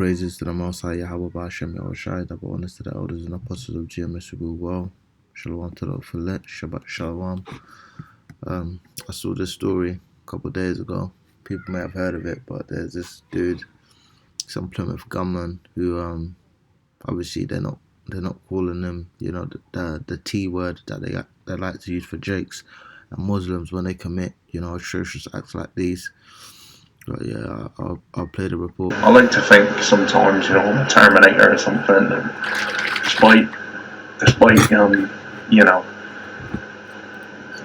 praises to the Most High Yahweh Ba'ashem Yahushai, double honors to the elders and apostles of GMS who go well. Shalom to the Filet, Shabbat Shalom. I saw this story a couple of days ago. People may have heard of it, but there's this dude, some Plymouth gunman, who obviously they're not calling them, the T word that they like to use for Jakes and Muslims when they commit, atrocious acts like these. But yeah, I'll play the report. I like to think sometimes, I'm a Terminator or something, and despite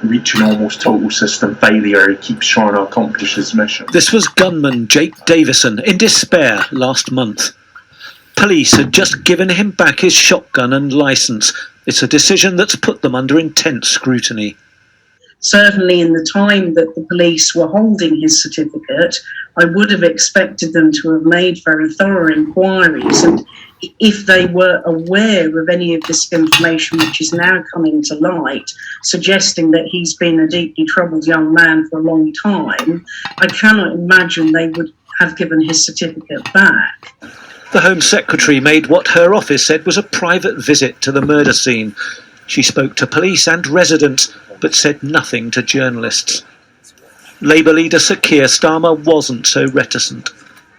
reaching almost total system failure, he keeps trying to accomplish his mission. This was gunman Jake Davison in despair last month. Police had just given him back his shotgun and licence. It's a decision that's put them under intense scrutiny. Certainly in the time that the police were holding his certificate, I would have expected them to have made very thorough inquiries, and if they were aware of any of this information which is now coming to light, suggesting that he's been a deeply troubled young man for a long time, I cannot imagine they would have given his certificate back. The Home Secretary made what her office said was a private visit to the murder scene. She spoke to police and residents, but said nothing to journalists. Labour leader Sir Keir Starmer wasn't so reticent.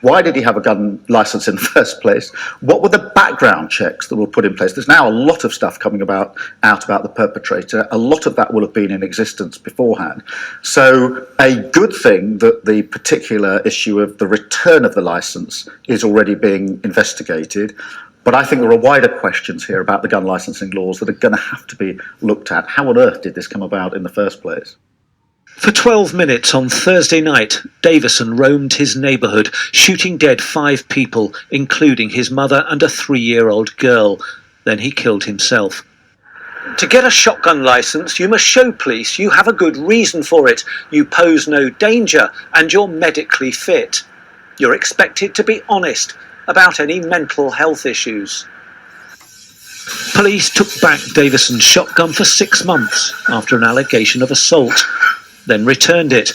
Why did he have a gun licence in the first place? What were the background checks that were put in place? There's now a lot of stuff coming out about the perpetrator. A lot of that will have been in existence beforehand. So a good thing that the particular issue of the return of the licence is already being investigated. But I think there are wider questions here about the gun licensing laws that are going to have to be looked at. How on earth did this come about in the first place? For 12 minutes on Thursday night, Davison roamed his neighbourhood, shooting dead 5 people, including his mother and a 3-year-old girl. Then he killed himself. To get a shotgun licence, you must show police you have a good reason for it, you pose no danger, and you're medically fit. You're expected to be honest about any mental health issues. Police took back Davison's shotgun for 6 months after an allegation of assault, then returned it.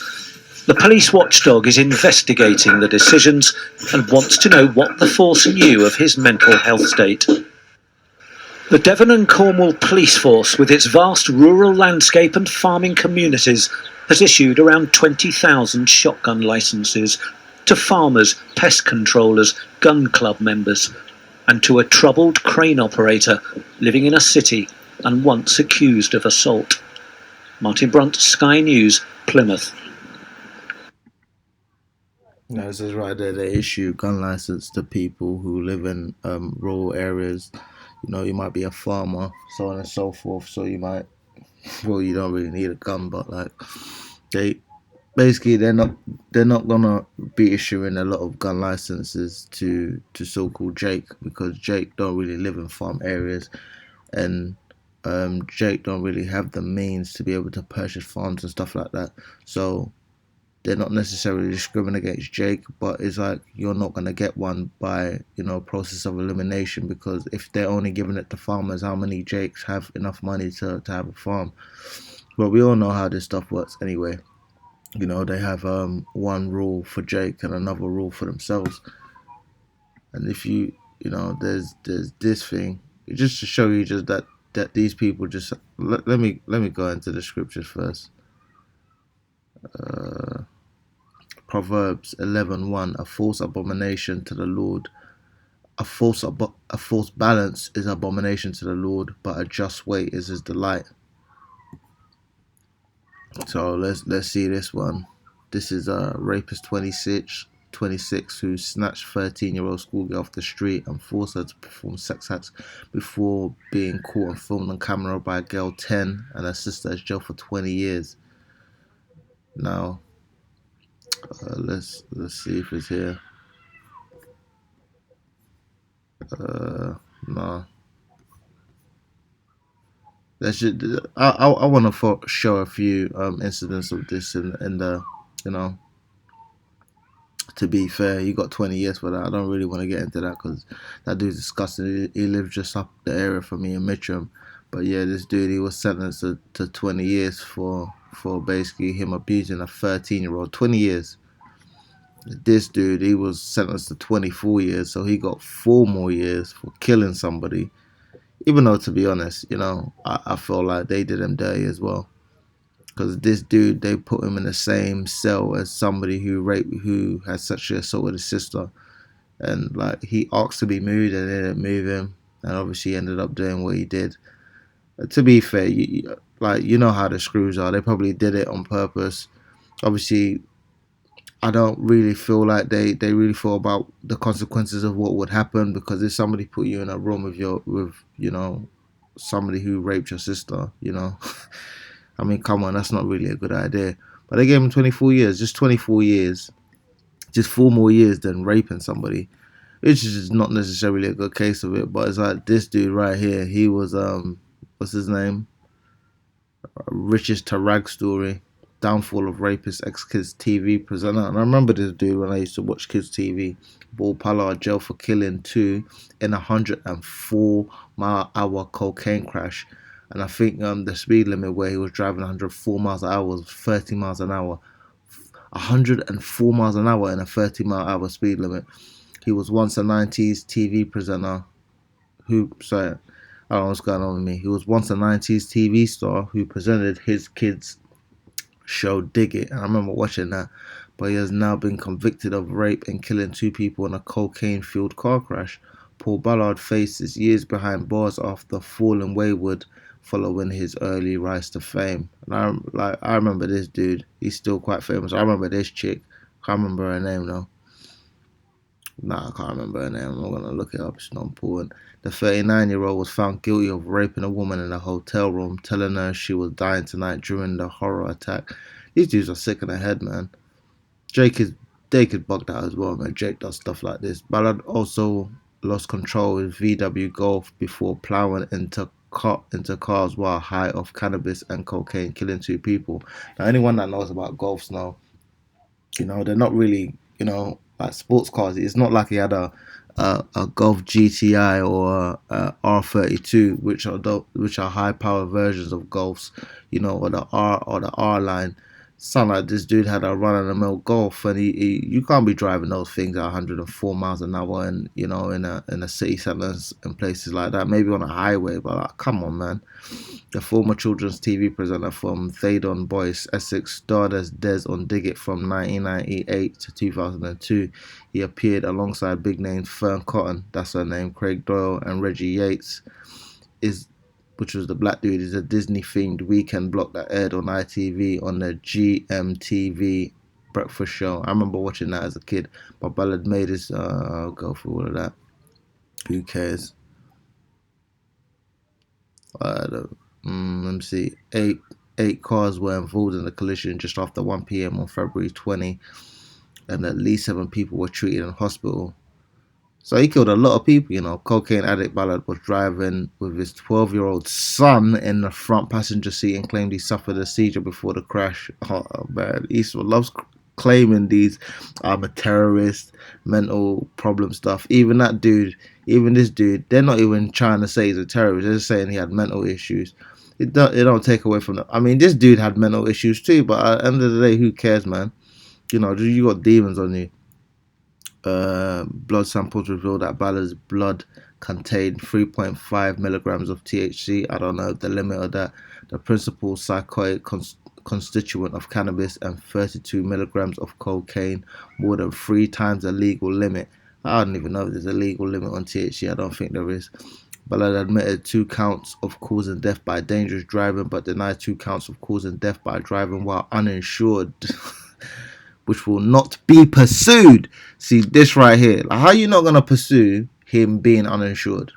The police watchdog is investigating the decisions and wants to know what the force knew of his mental health state. The Devon and Cornwall Police Force, with its vast rural landscape and farming communities, has issued around 20,000 shotgun licences to farmers, pest controllers, gun club members, and to a troubled crane operator living in a city and once accused of assault. Martin Brunt, Sky News, Plymouth. No, it says right there they issue gun license to people who live in rural areas. You might be a farmer, so on and so forth. So you don't really need a gun, but they're not gonna be issuing a lot of gun licenses to so-called Jake, because Jake don't really live in farm areas, and Jake don't really have the means to be able to purchase farms and stuff like that. So they're not necessarily discriminating against Jake, but it's like you're not gonna get one by process of elimination, because if they're only giving it to farmers, how many Jakes have enough money to have a farm? But we all know how this stuff works anyway. They have one rule for Jake and another rule for themselves. And if there's this thing, just to show you just that these people just let me go into the scriptures first. Proverbs 11:1, a false abomination to the Lord. A false balance is abomination to the Lord, but a just weight is his delight. So let's see this one. This is a rapist 26 who snatched 13-year-old schoolgirl off the street and forced her to perform sex acts before being caught and filmed on camera by a girl 10, and her sister is jailed for 20 years. Now, let's see if it's here. No. I want to show a few incidents of this in the to be fair, he got 20 years for that. I don't really want to get into that because that dude's disgusting. He lives just up the area from me in Mitcham. But yeah, this dude, he was sentenced to 20 years for basically him abusing a 13-year-old. 20 years. This dude, he was sentenced to 24 years, so he got 4 more years for killing somebody. Even though, to be honest, I feel like they did him dirty as well. Because this dude, they put him in the same cell as somebody who had sexually assaulted his sister, and like he asked to be moved, and they didn't move him, and obviously he ended up doing what he did. To be fair, you know how the screws are. They probably did it on purpose. Obviously, I don't really feel like they really thought about the consequences of what would happen, because if somebody put you in a room with somebody who raped your sister, I mean, come on, that's not really a good idea. But they gave him 24 years, just 24 years, just 4 more years than raping somebody, which is just not necessarily a good case of it. But it's like this dude right here, he was what's his name? Richest to Rag Story, Downfall of Rapist, ex Kids TV presenter. And I remember this dude when I used to watch Kids TV. Paul Pollard jail for killing two in a 104-mile-an-hour cocaine crash. And I think the speed limit where he was driving 104 miles an hour was 30 miles an hour. 104 miles an hour in a 30-mile-an-hour speed limit. He was once a 90s TV presenter sorry, I don't know what's going on with me. He was once a 90s TV star who presented his kids' show Dig It. And I remember watching that. But he has now been convicted of rape and killing two people in a cocaine-fueled car crash. Paul Ballard faces years behind bars after falling wayward following his early rise to fame. And I remember this dude. He's still quite famous. I remember this chick. Can't remember her name though. Nah, I can't remember her name. I'm not gonna look it up. It's not important. The 39-year-old was found guilty of raping a woman in a hotel room, telling her she was dying tonight during the horror attack. These dudes are sick in the head, man. Jake is bugged out as well, man. Jake does stuff like this. Ballard also lost control with VW Golf before plowing into cars while high off cannabis and cocaine, killing two people. Now, anyone that knows about Golfs know, they're not really, like sports cars. It's not like he had a Golf GTI or a R32, which are high power versions of Golfs, or the R line. Sound like this dude had a run of the mill Golf, and you can't be driving those things at 104 miles an hour, and in a city centers and places like that. Maybe on a highway, but like, come on, man. The former children's TV presenter from Thaydon Boyce, Essex, starred as Des on Dig It from 1998 to 2002. He appeared alongside big names Fern Cotton, that's her name, Craig Doyle, and Reggie Yates, which was the black dude, is a Disney-themed weekend block that aired on ITV on the GMTV breakfast show. I remember watching that as a kid. But Ballard made his. I'll go through all of that. Who cares? Let me see. Eight cars were involved in the collision just after 1 p.m. on February 20, and at least 7 people were treated in hospital. So he killed a lot of people. Cocaine addict Ballard was driving with his 12-year-old son in the front passenger seat and claimed he suffered a seizure before the crash. Oh, man. Eastwood loves claiming these I'm a terrorist, mental problem stuff. Even this dude, they're not even trying to say he's a terrorist. They're just saying he had mental issues. It don't take away from that. I mean, this dude had mental issues too, but at the end of the day, who cares, man? You got demons on you. Blood samples revealed that Ballard's blood contained 3.5 milligrams of THC. I don't know the limit of that. The principal psychotic constituent of cannabis, and 32 milligrams of cocaine, more than 3 times the legal limit. I don't even know if there's a legal limit on THC. I don't think there is. Ballard admitted 2 counts of causing death by dangerous driving, but denied 2 counts of causing death by driving while uninsured. Which will not be pursued. See this right here. Like, how you not gonna pursue him being uninsured?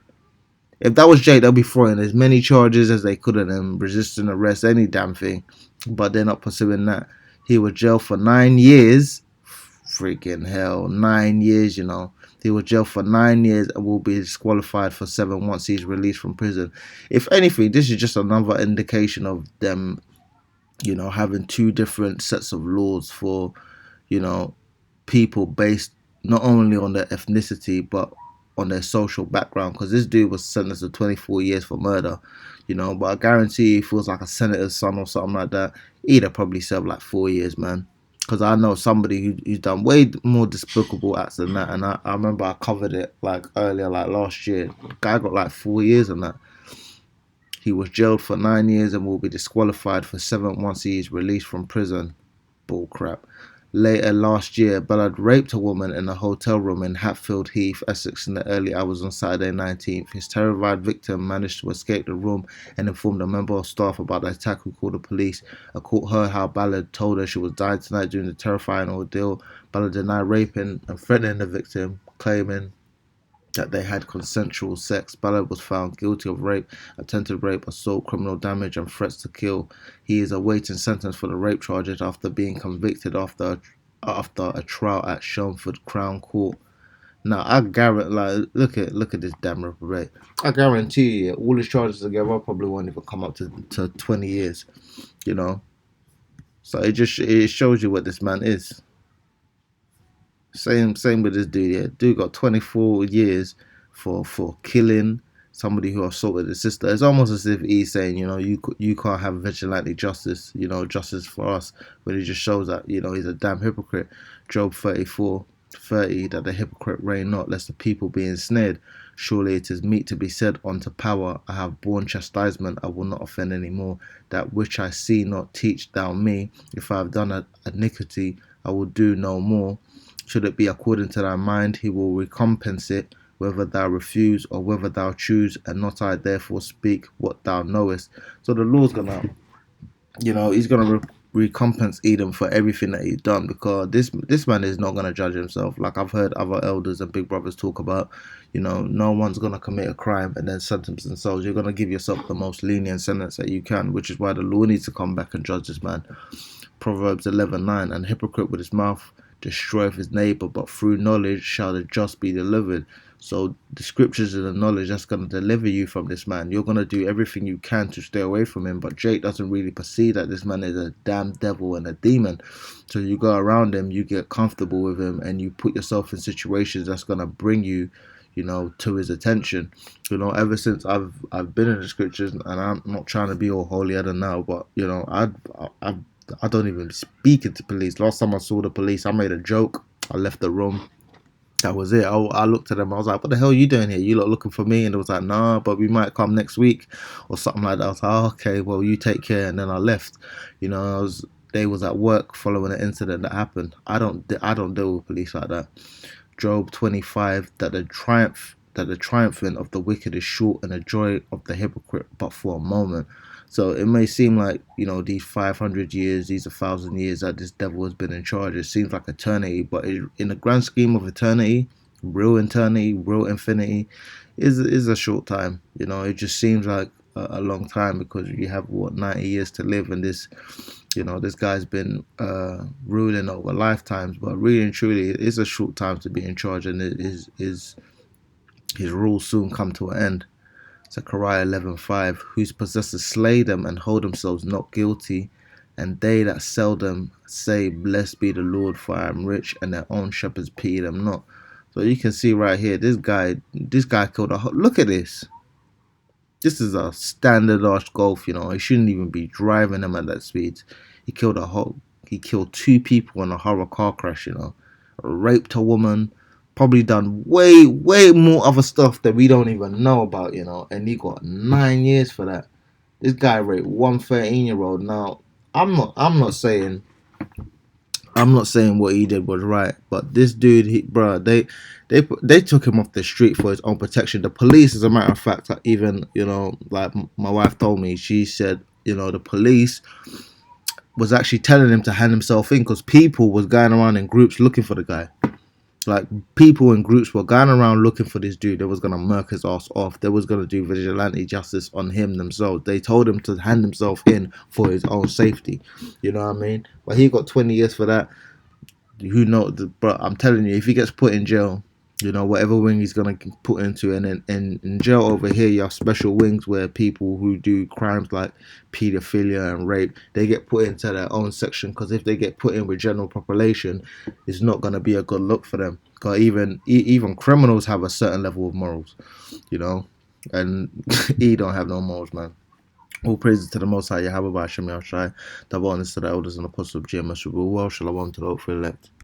If that was Jake, they'll be throwing as many charges as they could at him, resisting arrest, any damn thing. But they're not pursuing that. He was jailed for 9 years. Freaking hell, 9 years. He was jailed for 9 years and will be disqualified for 7 once he's released from prison. If anything, this is just another indication of them, having 2 different sets of laws for people based not only on their ethnicity but on their social background. Because this dude was sentenced to 24 years for murder, but I guarantee he feels like a senator's son or something like that. He'd have probably served like 4 years, man. because I know somebody who's done way more despicable acts than that, and I remember I covered it like earlier, like last year. The guy got like 4 years on that. He was jailed for 9 years and will be disqualified for 7 once he is released from prison. Bullcrap. Later last year, Ballard raped a woman in a hotel room in Hatfield Heath, Essex, in the early hours on Saturday 19th. His terrified victim managed to escape the room and informed a member of staff about the attack, who called the police. A court heard how Ballard told her she was dying tonight during the terrifying ordeal. Ballard denied raping and threatening the victim, claiming that they had consensual sex. Ballard was found guilty of rape, attempted rape, assault, criminal damage, and threats to kill. He is awaiting sentence for the rape charges after being convicted after a trial at Chelmsford Crown Court. Now I guarantee, like, look at this damn reprobate. I guarantee you, all his charges together probably won't even come up to 20 years. You know, so it shows you what this man is. Same with this dude. Yeah, dude got 24 years for killing somebody who assaulted his sister. It's almost as if he's saying, you can't have vigilante justice, justice for us. But it just shows that he's a damn hypocrite. Job 34:30, that the hypocrite reign not, lest the people be ensnared. Surely it is meet to be said unto power, I have borne chastisement, I will not offend any more. That which I see not, teach thou me. If I have done a iniquity, I will do no more. Should it be according to thy mind, he will recompense it, whether thou refuse or whether thou choose, and not I therefore speak what thou knowest. So the Lord's gonna, he's gonna recompense Edom for everything that he's done, because this man is not gonna judge himself. Like I've heard other elders and big brothers talk about, no one's gonna commit a crime and then sentence themselves. You're gonna give yourself the most lenient sentence that you can, which is why the Lord needs to come back and judge this man. Proverbs 11:9, and hypocrite with his mouth destroyeth his neighbor, but through knowledge shall the just be delivered. So the scriptures and the knowledge that's going to deliver you from this man. You're going to do everything you can to stay away from him, but Jake doesn't really perceive that this man is a damn devil and a demon. So you go around him, you get comfortable with him, and you put yourself in situations that's going to bring you, to his attention. Ever since I've been in the scriptures, and I'm not trying to be all holier than now, but I don't even speak to police. Last time I saw the police, I made a joke. I left the room. That was it. I looked at them. I was like, what the hell are you doing here? You lot looking for me? And it was like, nah, but we might come next week or something like that. I was like, oh, okay, well, you take care. And then I left. They was at work following an incident that happened. I don't deal with police like that. Job 25, that the triumphing of the wicked is short, and the joy of the hypocrite but for a moment. So it may seem like, these 500 years, these 1,000 years that this devil has been in charge, it seems like eternity, but in the grand scheme of eternity, real infinity, is a short time. It just seems like a long time, because you have 90 years to live, and this guy's been ruling over lifetimes, but really and truly it is a short time to be in charge, and his rule soon come to an end. Zechariah 11:5, whose possessors slay them and hold themselves not guilty, and they that sell them say, blessed be the Lord, for I am rich, and their own shepherds pity them not. So you can see right here, this guy killed look at this. This is a standard arch Golf, he shouldn't even be driving them at that speed. He killed two people in a horror car crash, raped a woman, probably done way more other stuff that we don't even know about, and he got 9 years for that. This guy raped one 13-year-old. Now I'm not saying what he did was right, but this dude, they took him off the street for his own protection. The police, as a matter of fact, even like my wife told me, she said the police was actually telling him to hand himself in, because people was going around in groups looking for the guy. Like, people in groups were going around looking for this dude. They was going to murk his ass off. They was going to do vigilante justice on him themselves. They told him to hand himself in for his own safety. You know what I mean? But he got 20 years for that. Who knows? But I'm telling you, if he gets put in jail, whatever wing he's going to put into, and then in jail over here, you have special wings where people who do crimes like pedophilia and rape, they get put into their own section, because if they get put in with general population, it's not going to be a good look for them. Because even criminals have a certain level of morals, and he don't have no morals, man. All praises to the Most High Yahweh Ba'ashem Yahushai, the honest to the elders and apostles of GMS, well, shalom to the hopefully elect.